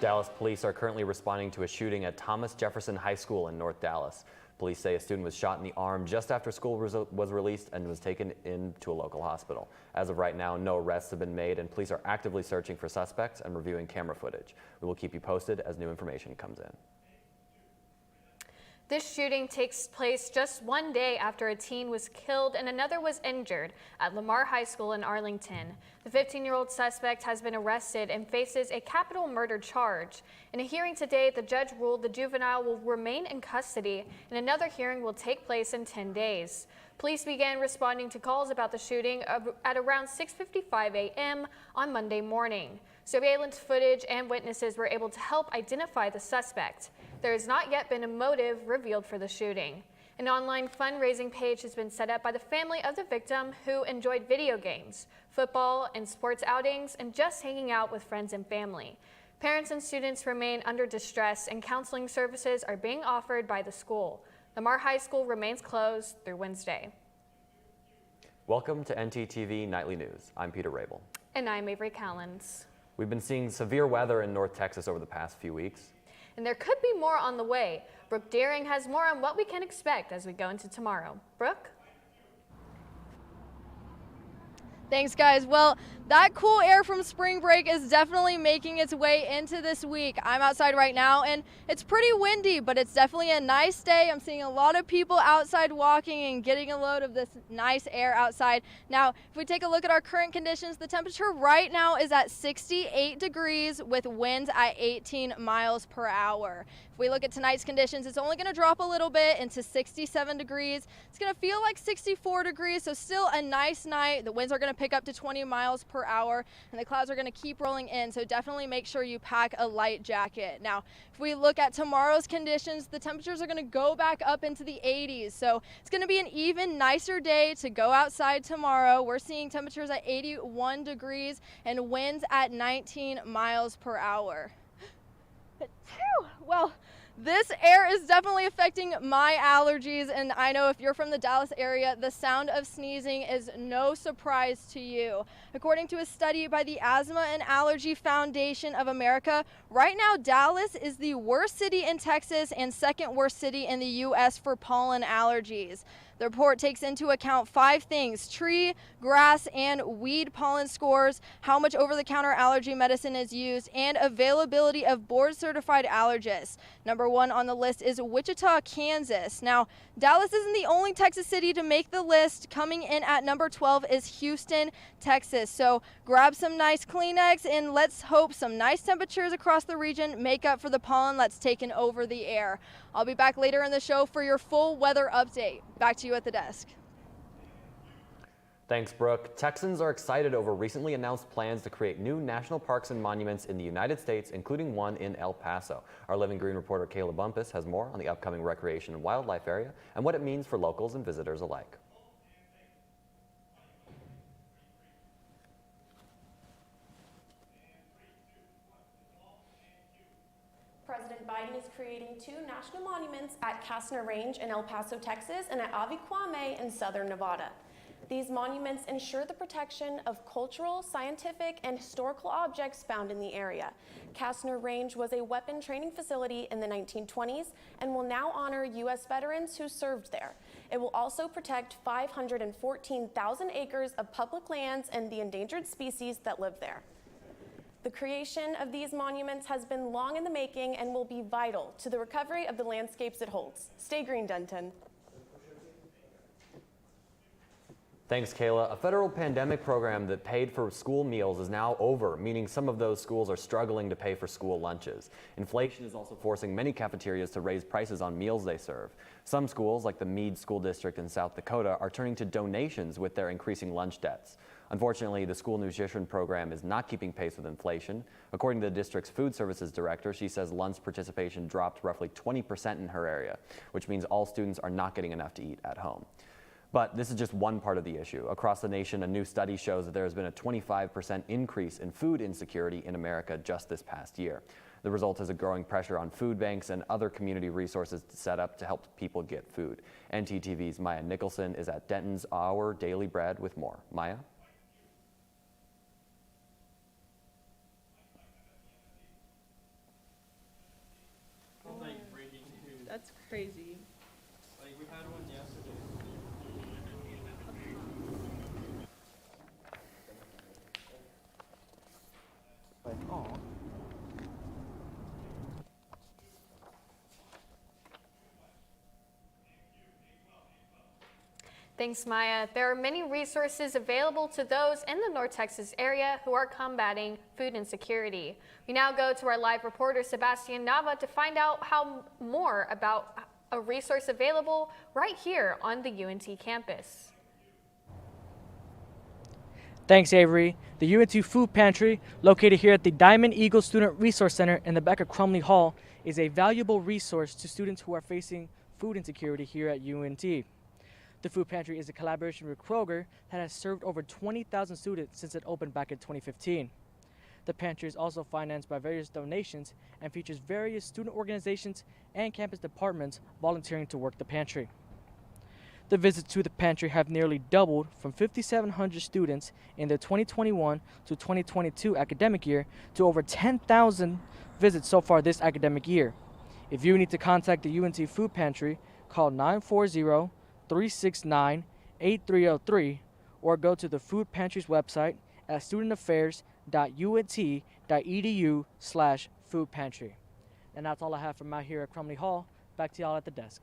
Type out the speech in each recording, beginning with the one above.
Dallas police are currently responding to a shooting at Thomas Jefferson High School in North Dallas. Police say a student was shot in the arm just after school was released and was taken into a local hospital. As of right now, no arrests have been made, and police are actively searching for suspects and reviewing camera footage. We will keep you posted as new information comes in. This shooting takes place just one day after a teen was killed and another was injured at Lamar High School in Arlington. The 15-year-old suspect has been arrested and faces a capital murder charge. In a hearing today, the judge ruled the juvenile will remain in custody, and another hearing will take place in 10 days. Police began responding to calls about the shooting at around 6:55 a.m. on Monday morning. Surveillance footage and witnesses were able to help identify the suspect. There has not yet been a motive revealed for the shooting. An online fundraising page has been set up by the family of the victim, who enjoyed video games, football, and sports outings, and just hanging out with friends and family. Parents and students remain under distress, and counseling services are being offered by the school. Lamar High School remains closed through Wednesday. Welcome to ntTV Nightly News. I'm Peter Rabel. And I'm Avery Callens. We've been seeing severe weather in North Texas over the past few weeks. And there could be more on the way. Brooke Deering has more on what we can expect as we go into tomorrow. Brooke? Thanks, guys. Well, that cool air from spring break is definitely making its way into this week. I'm outside right now and it's pretty windy, but it's definitely a nice day. I'm seeing a lot of people outside walking and getting a load of this nice air outside. Now, if we take a look at our current conditions, the temperature right now is at 68 degrees with winds at 18 miles per hour. If we look at tonight's conditions, it's only going to drop a little bit into 67 degrees. It's going to feel like 64 degrees, so still a nice night. The winds are going to pick up to 20 miles per hour, and the clouds are going to keep rolling in, so definitely make sure you pack a light jacket. Now, if we look at tomorrow's conditions, the temperatures are going to go back up into the 80s, so it's going to be an even nicer day to go outside tomorrow. We're seeing temperatures at 81 degrees and winds at 19 miles per hour. Well, this air is definitely affecting my allergies, and I know if you're from the Dallas area, the sound of sneezing is no surprise to you. According to a study by the Asthma and Allergy Foundation of America, right now Dallas is the worst city in Texas and second worst city in the U.S. for pollen allergies. The report takes into account 5 things: tree, grass, and weed pollen scores, how much over-the-counter allergy medicine is used, and availability of board-certified allergists. Number 1 on the list is Wichita, Kansas. Now, Dallas isn't the only Texas city to make the list. Coming in at number 12 is Houston, Texas. So grab some nice Kleenex and let's hope some nice temperatures across the region make up for the pollen that's taken over the air. I'll be back later in the show for your full weather update. Back to you at the desk. Thanks, Brooke. Texans are excited over recently announced plans to create new national parks and monuments in the United States, including one in El Paso. Our Living Green reporter Kayla Bumpus has more on the upcoming recreation and wildlife area and what it means for locals and visitors alike. President Biden is creating 2 national monuments at Kastner Range in El Paso, Texas, and at Avi Kwame in southern Nevada. These monuments ensure the protection of cultural, scientific, and historical objects found in the area. Kastner Range was a weapon training facility in the 1920s and will now honor U.S. veterans who served there. It will also protect 514,000 acres of public lands and the endangered species that live there. The creation of these monuments has been long in the making and will be vital to the recovery of the landscapes it holds. Stay green, Denton. Thanks, Kayla. A federal pandemic program that paid for school meals is now over, meaning some of those schools are struggling to pay for school lunches. Inflation is also forcing many cafeterias to raise prices on meals they serve. Some schools, like the Meade School District in South Dakota, are turning to donations with their increasing lunch debts. Unfortunately, the school nutrition program is not keeping pace with inflation. According to the district's food services director, she says lunch participation dropped roughly 20% in her area, which means all students are not getting enough to eat at home. But this is just one part of the issue. Across the nation, a new study shows that there has been a 25% increase in food insecurity in America just this past year. The result is a growing pressure on food banks and other community resources set up to help people get food. ntTV's Maya Nicholson is at Denton's Our Daily Bread with more. Maya? crazy. Like we had one yesterday. Thanks, Maya. There are many resources available to those in the North Texas area who are combating food insecurity. We now go to our live reporter, Sebastian Nava, to find out more about a resource available right here on the UNT campus. Thanks, Avery. The UNT Food Pantry, located here at the Diamond Eagle Student Resource Center in the back of Crumley Hall, is a valuable resource to students who are facing food insecurity here at UNT. The Food Pantry is a collaboration with Kroger that has served over 20,000 students since it opened back in 2015. The pantry is also financed by various donations and features various student organizations and campus departments volunteering to work the pantry. The visits to the pantry have nearly doubled from 5,700 students in the 2021 to 2022 academic year to over 10,000 visits so far this academic year. If you need to contact the UNT Food Pantry, call 940-369-8303 or go to the Food Pantry's website at studentaffairs.unt.edu/foodpantry. And that's all I have from out here at Crumley Hall. Back to y'all at the desk.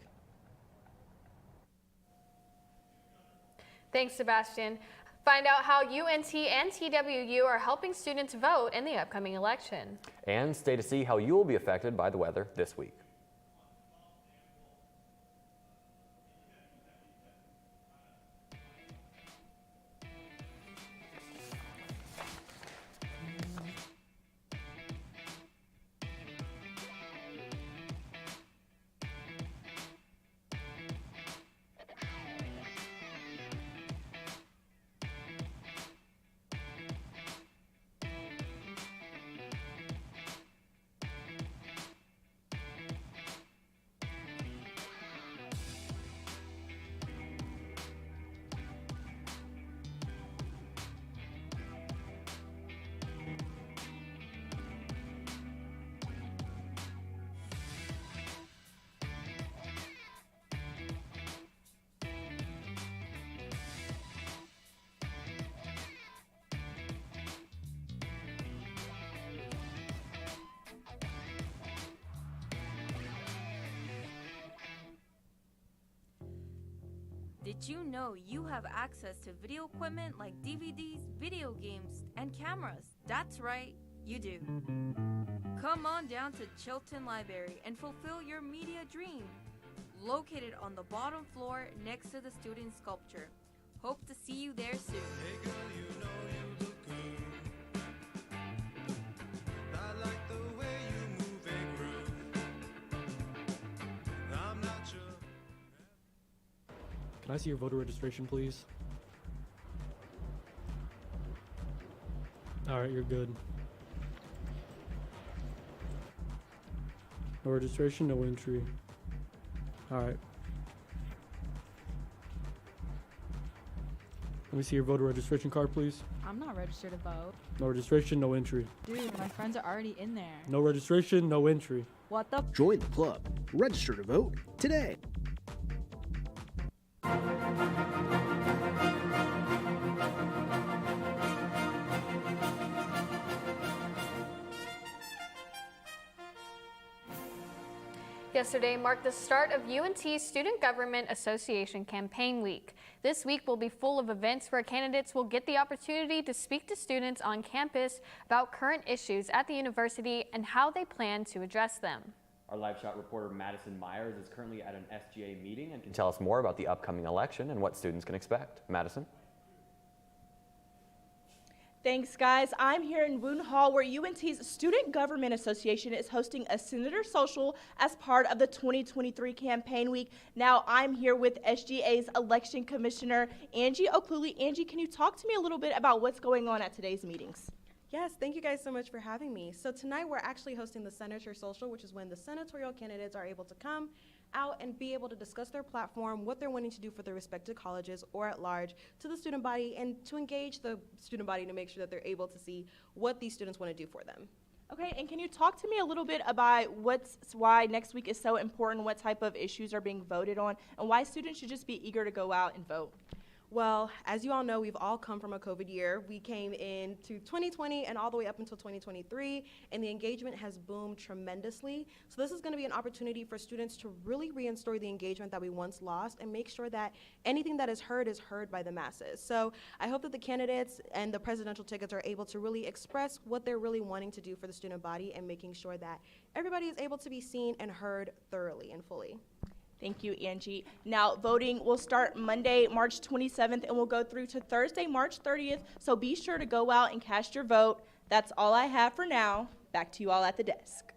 Thanks, Sebastian. Find out how UNT and TWU are helping students vote in the upcoming election. And stay to see how you will be affected by the weather this week. Did you know you have access to video equipment like DVDs, video games, and cameras? That's right, you do. Come on down to Chilton Library and fulfill your media dream. Located on the bottom floor next to the student sculpture. Hope to see you there soon. Hey girl, you know you look good. I like the way you move and groove. I'm not sure. Can I see your voter registration, please? All right, you're good. No registration, no entry. All right. Let me see your voter registration card, please. I'm not registered to vote. No registration, no entry. Dude, my friends are already in there. No registration, no entry. What the? Join the club. Register to vote today. Yesterday marked the start of UNT Student Government Association Campaign Week. This week will be full of events where candidates will get the opportunity to speak to students on campus about current issues at the university and how they plan to address them. Our live shot reporter Madison Myers is currently at an SGA meeting and can tell us more about the upcoming election and what students can expect. Madison? Thanks, guys. I'm here in Woon Hall where UNT's Student Government Association is hosting a Senator Social as part of the 2023 campaign week. Now I'm here with SGA's Election Commissioner, Angie Okluli. Angie, can you talk to me a little bit about what's going on at today's meetings? Yes, thank you guys so much for having me. So tonight we're actually hosting the Senator Social, which is when the senatorial candidates are able to come out and be able to discuss their platform, what they're wanting to do for their respective colleges or at large to the student body and to engage the student body to make sure that they're able to see what these students want to do for them. Okay, and can you talk to me a little bit about why next week is so important, what type of issues are being voted on, and why students should just be eager to go out and vote? Well, as you all know, we've all come from a COVID year. We came into 2020 and all the way up until 2023, and the engagement has boomed tremendously. So this is going to be an opportunity for students to really reinstore the engagement that we once lost and make sure that anything that is heard by the masses. So I hope that the candidates and the presidential tickets are able to really express what they're really wanting to do for the student body and making sure that everybody is able to be seen and heard thoroughly and fully. Thank you, Angie. Now, voting will start Monday, March 27th, and will go through to Thursday, March 30th, so be sure to go out and cast your vote. That's all I have for now. Back to you all at the desk.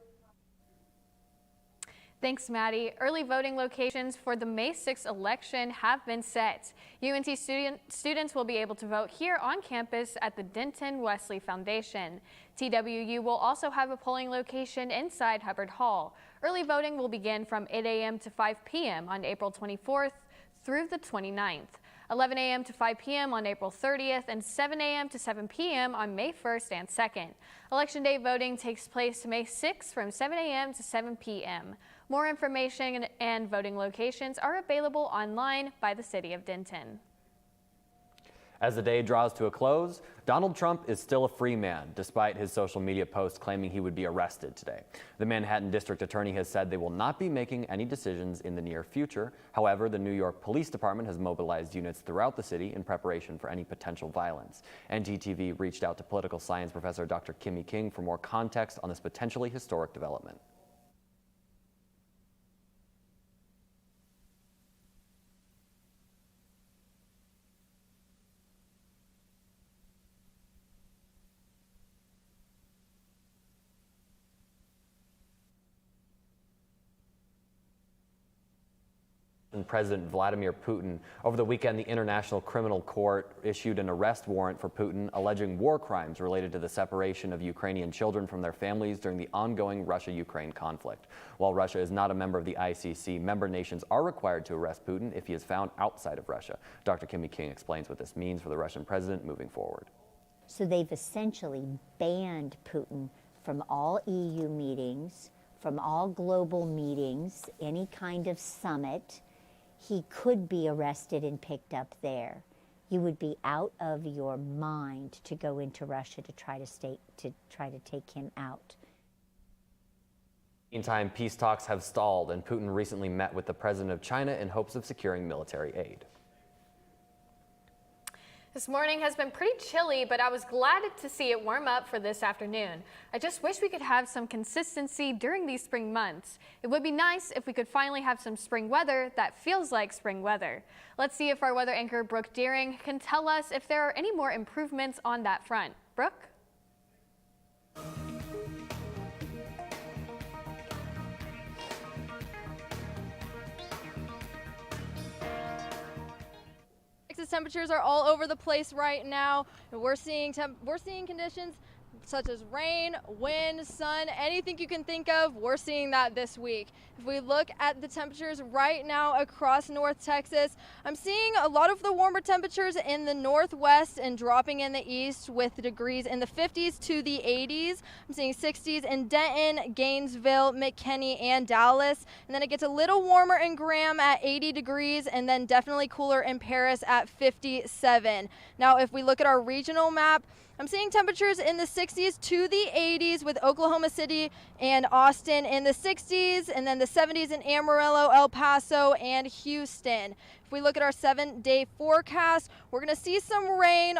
Thanks, Maddie. Early voting locations for the May 6th election have been set. UNT students will be able to vote here on campus at the Denton Wesley Foundation. TWU will also have a polling location inside Hubbard Hall. Early voting will begin from 8 a.m. to 5 p.m. on April 24th through the 29th, 11 a.m. to 5 p.m. on April 30th, and 7 a.m. to 7 p.m. on May 1st and 2nd. Election day voting takes place May 6th from 7 a.m. to 7 p.m. More information and voting locations are available online by the City of Denton. As the day draws to a close, Donald Trump is still a free man, despite his social media posts claiming he would be arrested today. The Manhattan District Attorney has said they will not be making any decisions in the near future. However, the New York Police Department has mobilized units throughout the city in preparation for any potential violence. ntTV reached out to political science professor Dr. Kimmy King for more context on this potentially historic development. President Vladimir Putin. Over the weekend, the International Criminal Court issued an arrest warrant for Putin, alleging war crimes related to the separation of Ukrainian children from their families during the ongoing Russia-Ukraine conflict. While Russia is not a member of the ICC, member nations are required to arrest Putin if he is found outside of Russia. Dr. Kimmy King explains what this means for the Russian president moving forward. So they've essentially banned Putin from all EU meetings, from all global meetings, any kind of summit. He could be arrested and picked up there. You would be out of your mind to go into Russia to try to take him out. Meantime, peace talks have stalled, and Putin recently met with the president of China in hopes of securing military aid. This morning has been pretty chilly, but I was glad to see it warm up for this afternoon. I just wish we could have some consistency during these spring months. It would be nice if we could finally have some spring weather that feels like spring weather. Let's see if our weather anchor Brooke Deering can tell us if there are any more improvements on that front. Brooke? Temperatures are all over the place right now. We're seeing conditions such as rain, wind, sun, anything you can think of, we're seeing that this week. If we look at the temperatures right now across North Texas, I'm seeing a lot of the warmer temperatures in the northwest and dropping in the east with degrees in the 50s to the 80s. I'm seeing 60s in Denton, Gainesville, McKinney, and Dallas. And then it gets a little warmer in Graham at 80 degrees and then definitely cooler in Paris at 57. Now, if we look at our regional map, I'm seeing temperatures in the 60s to the 80s with Oklahoma City and Austin in the 60s, and then the 70s in Amarillo, El Paso, and Houston. If we look at our 7-day forecast, we're going to see some rain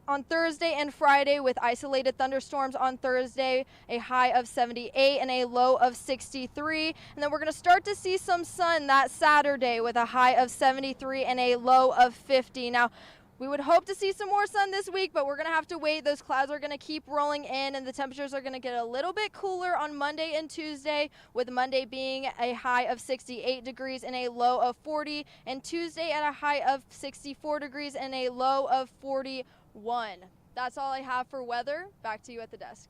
on Thursday and Friday with isolated thunderstorms on Thursday, a high of 78 and a low of 63. And then we're going to start to see some sun that Saturday with a high of 73 and a low of 50. Now, we would hope to see some more sun this week, but we're going to have to wait. Those clouds are going to keep rolling in, and the temperatures are going to get a little bit cooler on Monday and Tuesday, with Monday being a high of 68 degrees and a low of 40, and Tuesday at a high of 64 degrees and a low of 41. That's all I have for weather. Back to you at the desk.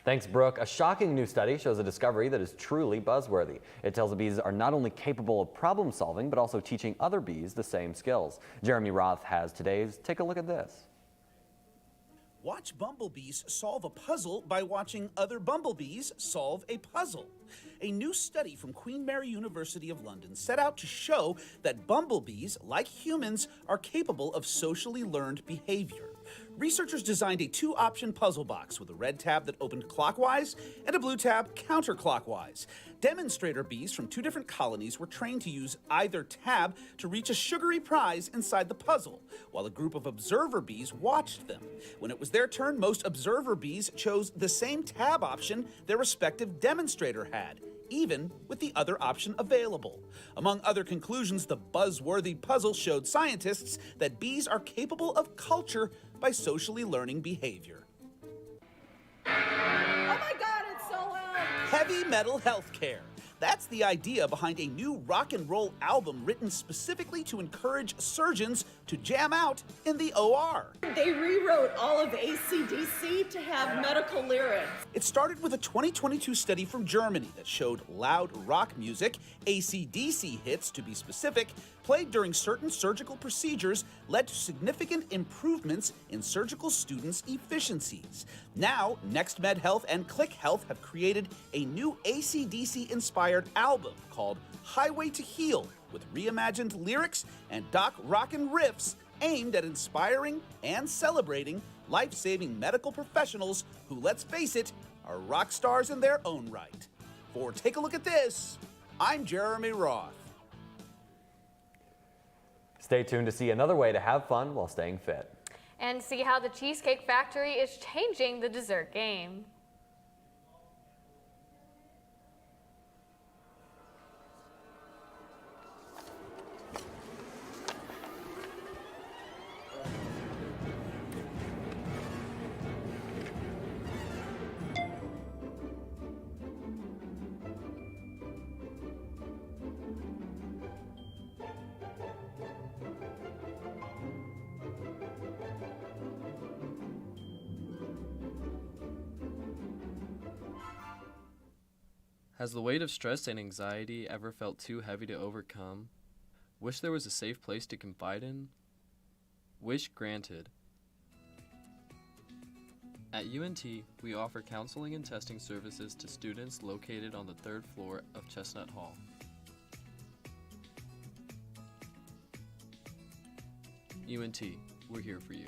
Thanks, Brooke. A shocking new study shows a discovery that is truly buzzworthy. It tells the bees are not only capable of problem solving, but also teaching other bees the same skills. Jeremy Roth has today's Take a Look at This. Watch bumblebees solve a puzzle by watching other bumblebees solve a puzzle. A new study from Queen Mary University of London set out to show that bumblebees, like humans, are capable of socially learned behavior. Researchers designed a two-option puzzle box with a red tab that opened clockwise and a blue tab counterclockwise. Demonstrator bees from two different colonies were trained to use either tab to reach a sugary prize inside the puzzle, while a group of observer bees watched them. When it was their turn, most observer bees chose the same tab option their respective demonstrator had, even with the other option available. Among other conclusions, the buzzworthy puzzle showed scientists that bees are capable of culture by socially learning behavior. Oh my God, it's so loud. Heavy metal healthcare. That's the idea behind a new rock and roll album written specifically to encourage surgeons to jam out in the OR. They rewrote all of AC/DC to have medical lyrics. It started with a 2022 study from Germany that showed loud rock music, AC/DC hits to be specific, played during certain surgical procedures led to significant improvements in surgical students' efficiencies. Now, NextMed Health and Click Health have created a new AC/DC-inspired album called Highway to Heal, with reimagined lyrics and doc rockin' riffs aimed at inspiring and celebrating life-saving medical professionals who, let's face it, are rock stars in their own right. For Take a Look at This, I'm Jeremy Roth. Stay tuned to see another way to have fun while staying fit. And see how the Cheesecake Factory is changing the dessert game. Has the weight of stress and anxiety ever felt too heavy to overcome? Wish there was a safe place to confide in? Wish granted. At UNT, we offer counseling and testing services to students located on the 3rd floor of Chestnut Hall. UNT, we're here for you.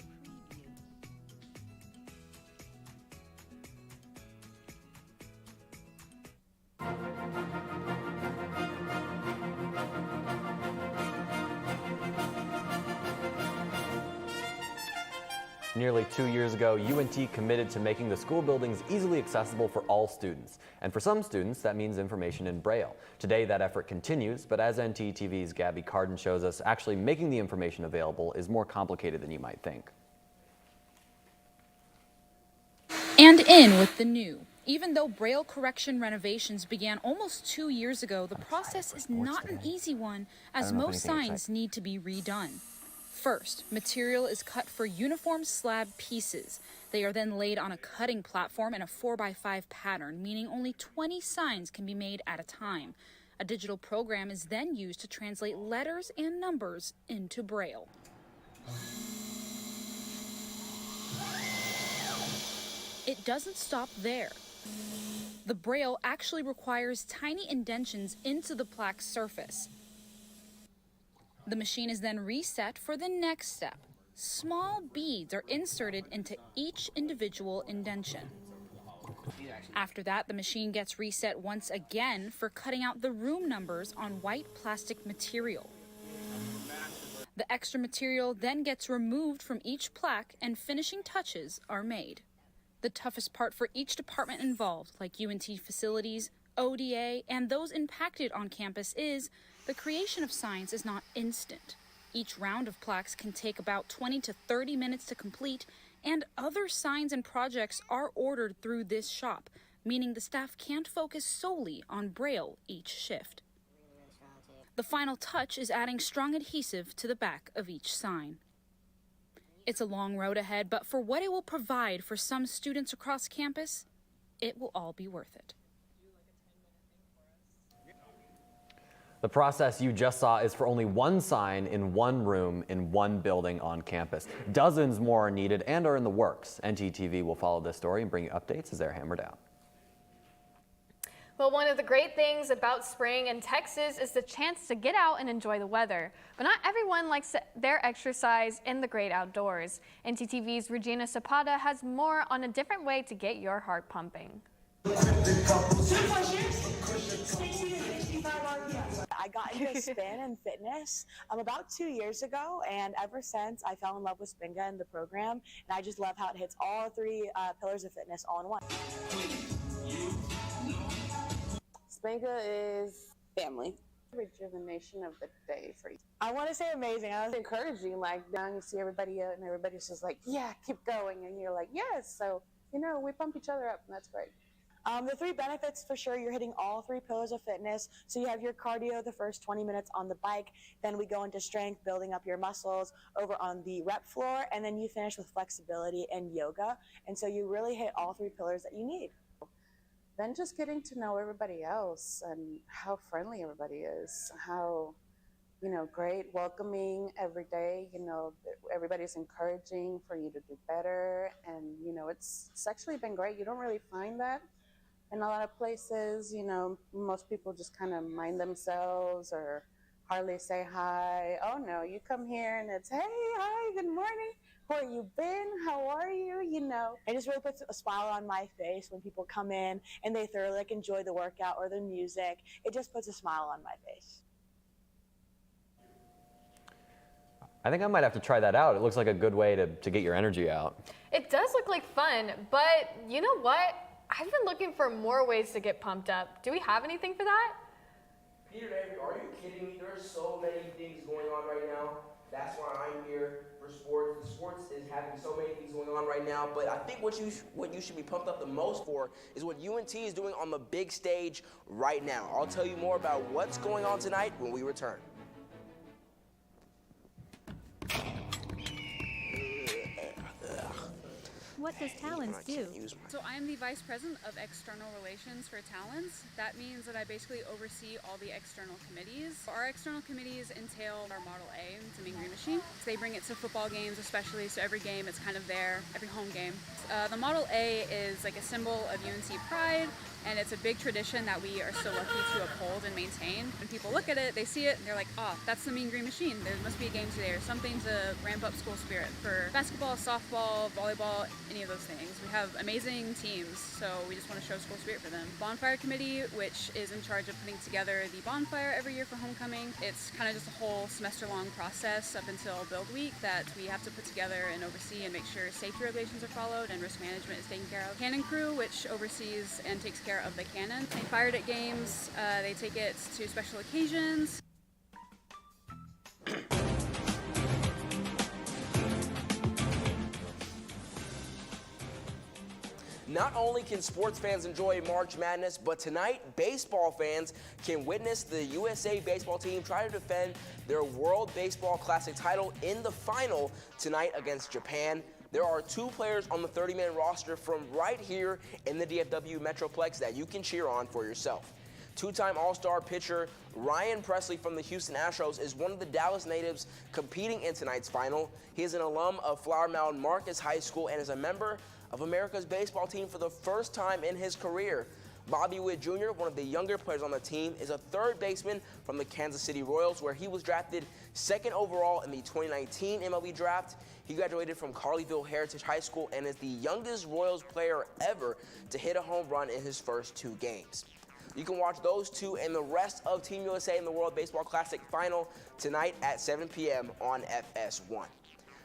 Nearly 2 years ago, UNT committed to making the school buildings easily accessible for all students. And for some students, that means information in Braille. Today, that effort continues, but as ntTV's Gabby Carden shows us, actually making the information available is more complicated than you might think. And in with the new. Even though Braille correction renovations began almost 2 years ago, the process is not an easy one, as most signs need to be redone. First, material is cut for uniform slab pieces. They are then laid on a cutting platform in a 4x5 pattern, meaning only 20 signs can be made at a time. A digital program is then used to translate letters and numbers into Braille. It doesn't stop there. The Braille actually requires tiny indentions into the plaque surface. The machine is then reset for the next step. Small beads are inserted into each individual indention. After that, the machine gets reset once again for cutting out the room numbers on white plastic material. The extra material then gets removed from each plaque and finishing touches are made. The toughest part for each department involved, like UNT facilities, ODA, and those impacted on campus is the creation of signs is not instant. Each round of plaques can take about 20 to 30 minutes to complete, and other signs and projects are ordered through this shop, meaning the staff can't focus solely on Braille each shift. The final touch is adding strong adhesive to the back of each sign. It's a long road ahead, but for what it will provide for some students across campus, it will all be worth it. The process you just saw is for only one sign in one room in one building on campus. Dozens more are needed and are in the works. ntTV will follow this story and bring you updates as they're hammered out. Well, one of the great things about spring in Texas is the chance to get out and enjoy the weather. But not everyone likes their exercise in the great outdoors. ntTV's Regina Zapata has more on a different way to get your heart pumping. I got into spin and fitness about 2 years ago, and ever since I fell in love with Spinga and the program, and I just love how it hits all three pillars of fitness all in one. Spinga is family. Rejuvenation of the day for you. I want to say amazing. I was encouraging, like now you see everybody out and everybody's just like, yeah, keep going, and you're like, yes. So we pump each other up, and that's great. The three benefits for sure, you're hitting all three pillars of fitness. So you have your cardio the first 20 minutes on the bike, then we go into strength, building up your muscles over on the rep floor, and then you finish with flexibility and yoga. And so you really hit all three pillars that you need. Then just getting to know everybody else and how friendly everybody is, how, great, welcoming every day, everybody's encouraging for you to do better. And, it's actually been great. You don't really find that in a lot of places. Most people just kind of mind themselves or hardly say hi. Oh no, you come here and it's, hey, hi, good morning. Where you been? How are you? It just really puts a smile on my face when people come in and they thoroughly enjoy the workout or the music. It just puts a smile on my face. I think I might have to try that out. It looks like a good way to get your energy out. It does look like fun, but you know what? I've been looking for more ways to get pumped up. Do we have anything for that? Peter, are you kidding me? There's so many things going on right now. That's why I'm here for sports. The sports is having so many things going on right now, but I think what you should be pumped up the most for is what UNT is doing on the big stage right now. I'll tell you more about what's going on tonight when we return. What does Talents do? So I'm the Vice President of External Relations for Talents. That means that I basically oversee all the external committees. Our external committees entail our Model A, it's a Mean Green Machine. So they bring it to football games especially, so every game it's kind of there, every home game. The Model A is like a symbol of UNT pride, and it's a big tradition that we are so lucky to uphold and maintain. When people look at it, they see it, and they're like, oh, that's the Mean Green Machine. There must be a game today or something to ramp up school spirit for basketball, softball, volleyball, any of those things. We have amazing teams, so we just want to show school spirit for them. Bonfire Committee, which is in charge of putting together the bonfire every year for homecoming. It's kind of just a whole semester-long process up until Build Week that we have to put together and oversee and make sure safety regulations are followed and risk management is taken care of. Cannon Crew, which oversees and takes care of the cannon. They fire it at games, they take it to special occasions. Not only can sports fans enjoy March Madness, but tonight, baseball fans can witness the USA baseball team try to defend their World Baseball Classic title in the final tonight against Japan. There are 2 players on the 30-man roster from right here in the DFW Metroplex that you can cheer on for yourself. 2-time All-Star pitcher Ryan Presley from the Houston Astros is one of the Dallas natives competing in tonight's final. He is an alum of Flower Mound Marcus High School and is a member of America's baseball team for the first time in his career. Bobby Witt Jr., one of the younger players on the team, is a third baseman from the Kansas City Royals, where he was drafted 2nd overall in the 2019 MLB draft. He graduated from Carleyville Heritage High School and is the youngest Royals player ever to hit a home run in his first 2 games. You can watch those 2 and the rest of Team USA in the World Baseball Classic final tonight at 7 p.m. on FS1.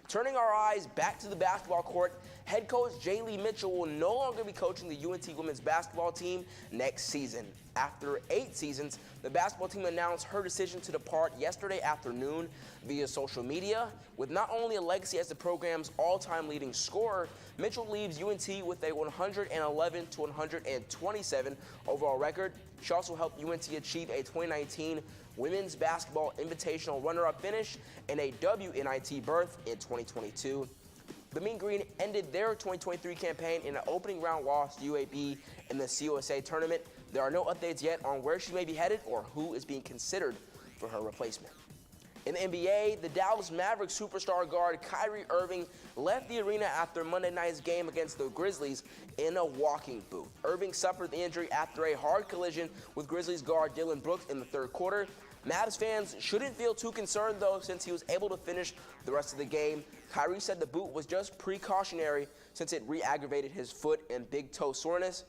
Turning our eyes back to the basketball court, head coach Jay Lee Mitchell will no longer be coaching the UNT women's basketball team next season. After 8 seasons, the basketball team announced her decision to depart yesterday afternoon via social media. With not only a legacy as the program's all-time leading scorer, Mitchell leaves UNT with a 111-127 overall record. She also helped UNT achieve a 2019 Women's Basketball Invitational runner-up finish and a WNIT berth in 2022. The Mean Green ended their 2023 campaign in an opening round loss to UAB in the CUSA tournament. There are no updates yet on where she may be headed or who is being considered for her replacement. In the NBA, the Dallas Mavericks superstar guard Kyrie Irving left the arena after Monday night's game against the Grizzlies in a walking boot. Irving suffered the injury after a hard collision with Grizzlies guard Dillon Brooks in the third quarter. Mavs fans shouldn't feel too concerned, though, since he was able to finish the rest of the game. Kyrie said the boot was just precautionary since it re-aggravated his foot and big toe soreness.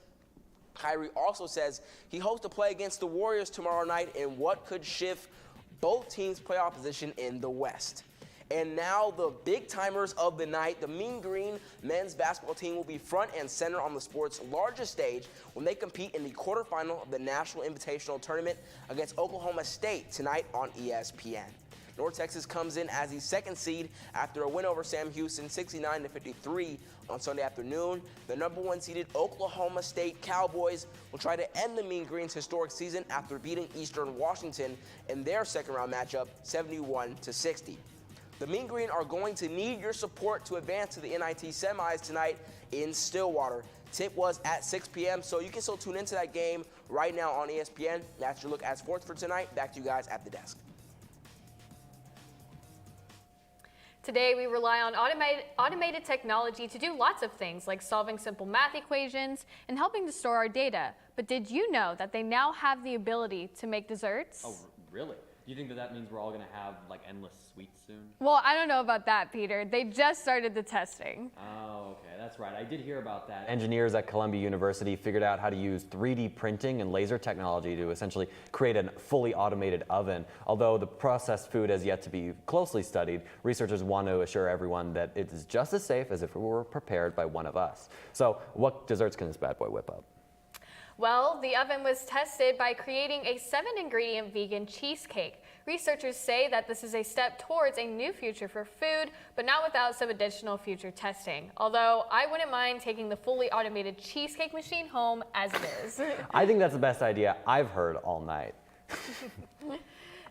Kyrie also says he hopes to play against the Warriors tomorrow night in what could shift both teams' playoff position in the West. And now the big timers of the night, the Mean Green men's basketball team will be front and center on the sport's largest stage when they compete in the quarterfinal of the National Invitational Tournament against Oklahoma State tonight on ESPN. North Texas comes in as the second seed after a win over Sam Houston 69-53 on Sunday afternoon. The number one seeded Oklahoma State Cowboys will try to end the Mean Green's historic season after beating Eastern Washington in their second round matchup 71-60. The Mean Green are going to need your support to advance to the NIT semis tonight in Stillwater. Tip was at 6 p.m., so you can still tune into that game right now on ESPN. That's your look at sports for tonight. Back to you guys at the desk. Today, we rely on automated technology to do lots of things, like solving simple math equations and helping to store our data. But did you know that they now have the ability to make desserts? Oh, really? Do you think that that means we're all going to have like endless sweets soon? Well, I don't know about that, Peter. They just started the testing. Oh, okay, that's right. I did hear about that. Engineers at Columbia University figured out how to use 3D printing and laser technology to essentially create a fully automated oven. Although the processed food has yet to be closely studied, researchers want to assure everyone that it is just as safe as if it were prepared by one of us. So what desserts can this bad boy whip up? Well, the oven was tested by creating a 7-ingredient vegan cheesecake. Researchers say that this is a step towards a new future for food, but not without some additional future testing. Although I wouldn't mind taking the fully automated cheesecake machine home as it is. I think that's the best idea I've heard all night.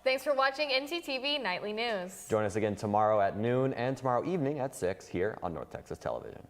Thanks for watching ntTV Nightly News. Join us again tomorrow at noon and tomorrow evening at 6 here on North Texas Television.